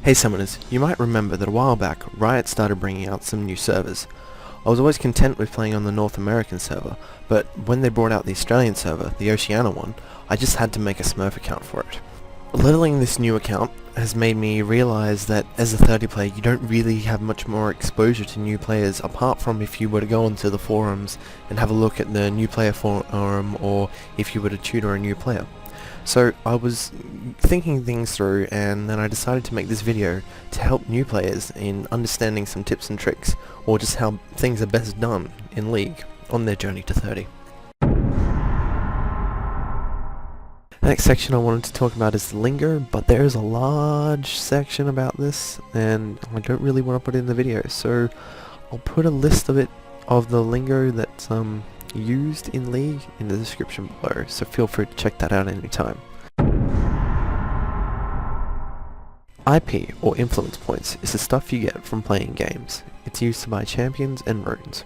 Hey Summoners, you might remember that a while back, Riot started bringing out some new servers. I was always content with playing on the North American server, but when they brought out the Australian server, the Oceania one, I just had to make a Smurf account for it. Leveling this new account has made me realise that as a 30 player you don't really have much more exposure to new players apart from if you were to go onto the forums and have a look at the new player forum, or if you were to tutor a new player. So I was thinking things through, and then I decided to make this video to help new players in understanding some tips and tricks, or just how things are best done in League on their journey to 30. The next section I wanted to talk about is the lingo, but there is a large section about this and I don't really want to put it in the video, so I'll put a list of the lingo that's used in League in the description below, so feel free to check that out anytime. IP, or influence points, is the stuff you get from playing games. It's used to buy champions and runes.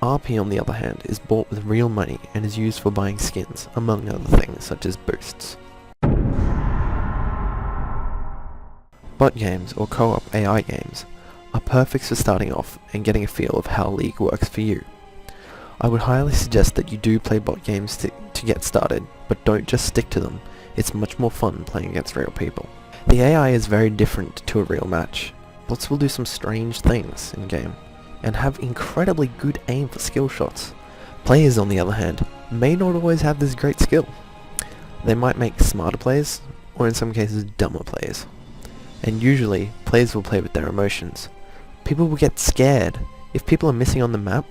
RP, on the other hand, is bought with real money and is used for buying skins, among other things such as boosts. Bot games, or co-op AI games, are perfect for starting off and getting a feel of how League works for you. I would highly suggest that you do play bot games to get started, but don't just stick to them. It's much more fun playing against real people. The AI is very different to a real match. Bots will do some strange things in game, and have incredibly good aim for skill shots. Players, on the other hand, may not always have this great skill. They might make smarter plays, or in some cases dumber plays. And usually, players will play with their emotions. People will get scared. If people are missing on the map,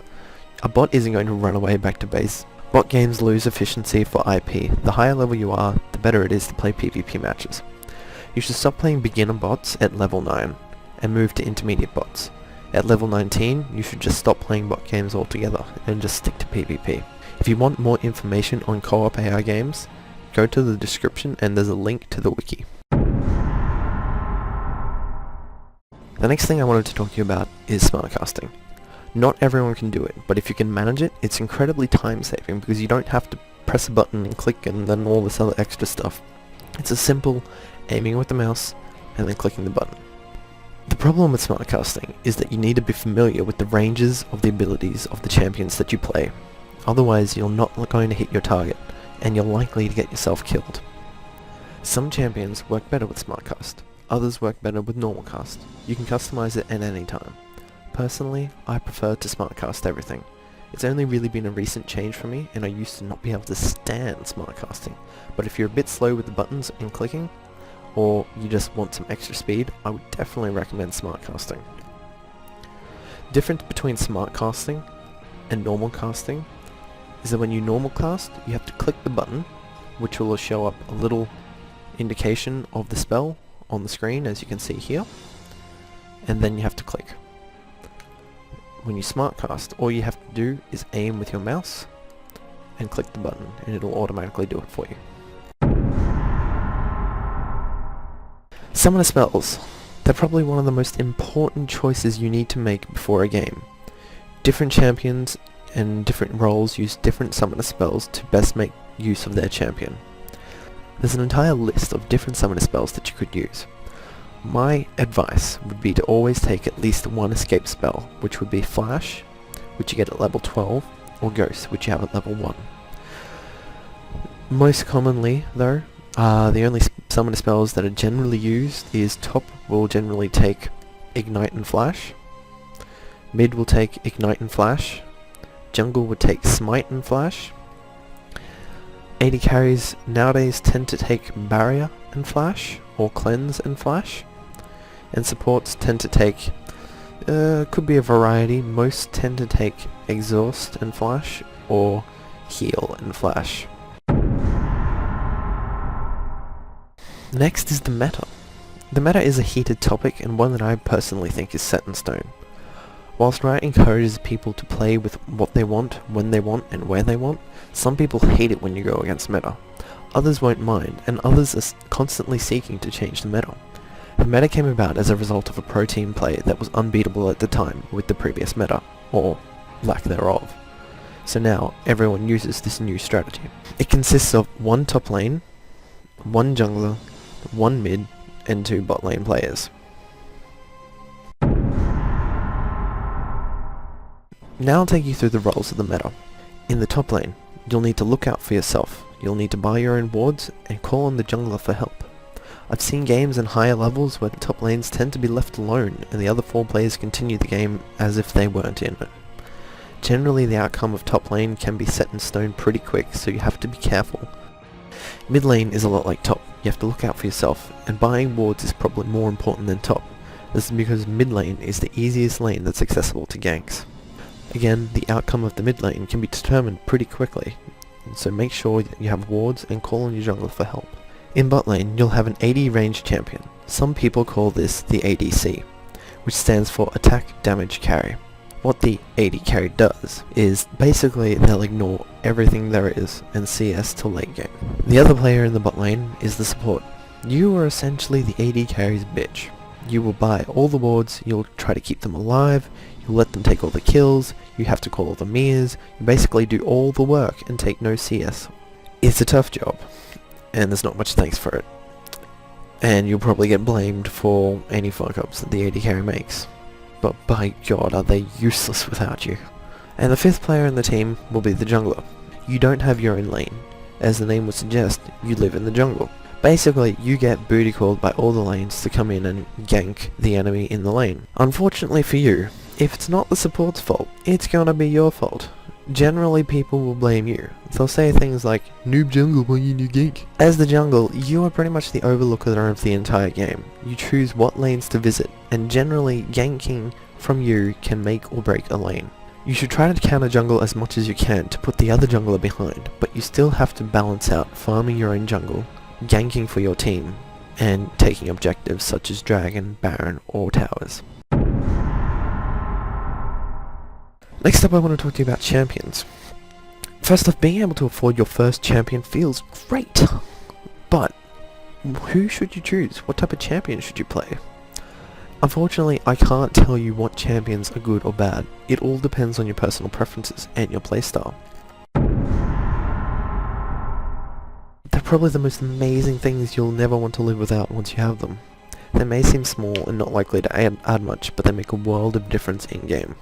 a bot isn't going to run away back to base. Bot games lose efficiency for IP. The higher level you are, the better it is to play PvP matches. You should stop playing beginner bots at level 9, and move to intermediate bots. At level 19, you should just stop playing bot games altogether, and just stick to PvP. If you want more information on co-op AI games, go to the description and there's a link to the wiki. The next thing I wanted to talk to you about is smart casting. Not everyone can do it, but if you can manage it, it's incredibly time saving because you don't have to press a button and click and then all this other extra stuff. It's a simple aiming with the mouse and then clicking the button. The problem with smart casting is that you need to be familiar with the ranges of the abilities of the champions that you play. Otherwise you're not going to hit your target, and you're likely to get yourself killed. Some champions work better with smart cast, others work better with normal cast. You can customize it at any time. Personally, I prefer to smart cast everything. It's only really been a recent change for me, and I used to not be able to stand smart casting. But if you're a bit slow with the buttons and clicking, or you just want some extra speed, I would definitely recommend smart casting. Difference between smart casting and normal casting is that when you normal cast, you have to click the button, which will show up a little indication of the spell on the screen, as you can see here, and then you have to click. When you smart cast, all you have to do is aim with your mouse and click the button, and it'll automatically do it for you. Summoner spells. They're probably one of the most important choices you need to make before a game. Different champions and different roles use different summoner spells to best make use of their champion. There's an entire list of different summoner spells that you could use. My advice would be to always take at least one escape spell, which would be Flash, which you get at level 12, or Ghost, which you have at level 1. Most commonly, though, the only summoner spells that are generally used is top will generally take Ignite and Flash, mid will take Ignite and Flash, jungle would take Smite and Flash, AD carries nowadays tend to take Barrier and Flash, or Cleanse and Flash, and supports tend to take, could be a variety, most tend to take Exhaust and Flash, or Heal and Flash. Next is the meta. The meta is a heated topic and one that I personally think is set in stone. Whilst Riot encourages people to play with what they want, when they want, and where they want, some people hate it when you go against meta. Others won't mind, and others are constantly seeking to change the meta. The meta came about as a result of a pro team play that was unbeatable at the time with the previous meta, or lack thereof. So now, everyone uses this new strategy. It consists of one top lane, one jungler, one mid, and 2 bot lane players. Now I'll take you through the roles of the meta. In the top lane, you'll need to look out for yourself. You'll need to buy your own wards and call on the jungler for help. I've seen games in higher levels where the top lanes tend to be left alone and the other 4 players continue the game as if they weren't in it. Generally the outcome of top lane can be set in stone pretty quick, so you have to be careful. Mid lane is a lot like top. You have to look out for yourself, and buying wards is probably more important than top. This is because mid lane is the easiest lane that's accessible to ganks. Again, the outcome of the mid lane can be determined pretty quickly, so make sure that you have wards and call on your jungler for help. In bot lane, you'll have an AD range champion. Some people call this the ADC, which stands for Attack Damage Carry. What the AD carry does is basically they'll ignore everything there is and CS till late game. The other player in the bot lane is the support. You are essentially the AD carry's bitch. You will buy all the wards, you'll try to keep them alive, you'll let them take all the kills, you have to call all the mirrors, you basically do all the work and take no CS. It's a tough job, and there's not much thanks for it. And you'll probably get blamed for any fuck-ups that the AD carry makes. But by god, are they useless without you. And the 5th player in the team will be the jungler. You don't have your own lane. As the name would suggest, you live in the jungle. Basically, you get booty called by all the lanes to come in and gank the enemy in the lane. Unfortunately for you, if it's not the support's fault, it's gonna be your fault. Generally people will blame you. They'll say things like, "Noob jungle, why you new gank?" As the jungle, you are pretty much the overlooker of the entire game. You choose what lanes to visit, and generally ganking from you can make or break a lane. You should try to counter jungle as much as you can to put the other jungler behind, but you still have to balance out farming your own jungle, ganking for your team, and taking objectives such as Dragon, Baron, or Towers. Next up I want to talk to you about champions. First off, being able to afford your first champion feels great, but who should you choose? What type of champion should you play? Unfortunately, I can't tell you what champions are good or bad. It all depends on your personal preferences and your playstyle. They're probably the most amazing things you'll never want to live without once you have them. They may seem small and not likely to add much, but they make a world of difference in-game.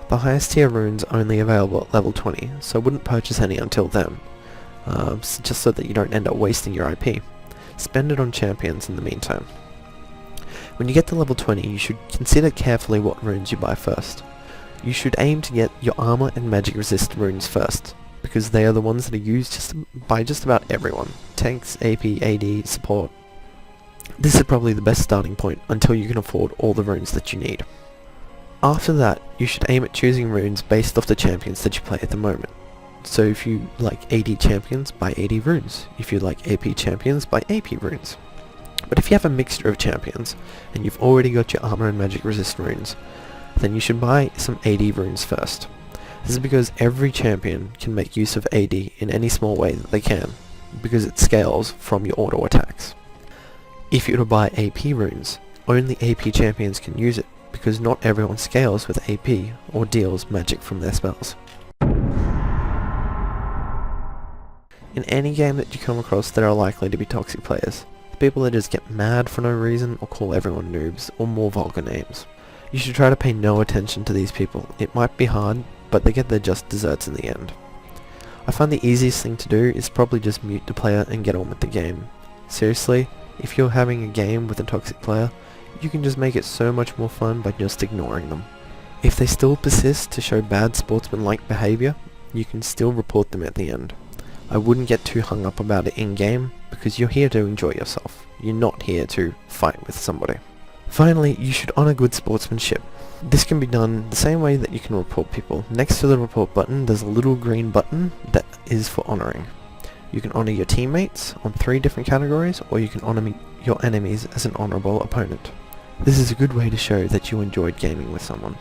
The highest tier runes are only available at level 20, so I wouldn't purchase any until then, just so that you don't end up wasting your IP. Spend it on champions in the meantime. When you get to level 20, you should consider carefully what runes you buy first. You should aim to get your armor and magic resist runes first, because they are the ones that are used by just about everyone. Tanks, AP, AD, support. This is probably the best starting point until you can afford all the runes that you need. After that, you should aim at choosing runes based off the champions that you play at the moment. So if you like AD champions, buy AD runes. If you like AP champions, buy AP runes. But if you have a mixture of champions, and you've already got your armor and magic resist runes, then you should buy some AD runes first. This is because every champion can make use of AD in any small way that they can, because it scales from your auto attacks. If you were to buy AP runes, only AP champions can use it, because not everyone scales with AP or deals magic from their spells. In any game that you come across, there are likely to be toxic players. People that just get mad for no reason or call everyone noobs or more vulgar names. You should try to pay no attention to these people. It might be hard, but they get their just desserts in the end. I find the easiest thing to do is probably just mute the player and get on with the game. Seriously, if you're having a game with a toxic player, you can just make it so much more fun by just ignoring them. If they still persist to show bad sportsmanlike behaviour, you can still report them at the end. I wouldn't get too hung up about it in-game, because you're here to enjoy yourself. You're not here to fight with somebody. Finally, you should honour good sportsmanship. This can be done the same way that you can report people. Next to the report button, there's a little green button that is for honouring. You can honour your teammates on 3 different categories, or you can honour your enemies as an honourable opponent. This is a good way to show that you enjoyed gaming with someone.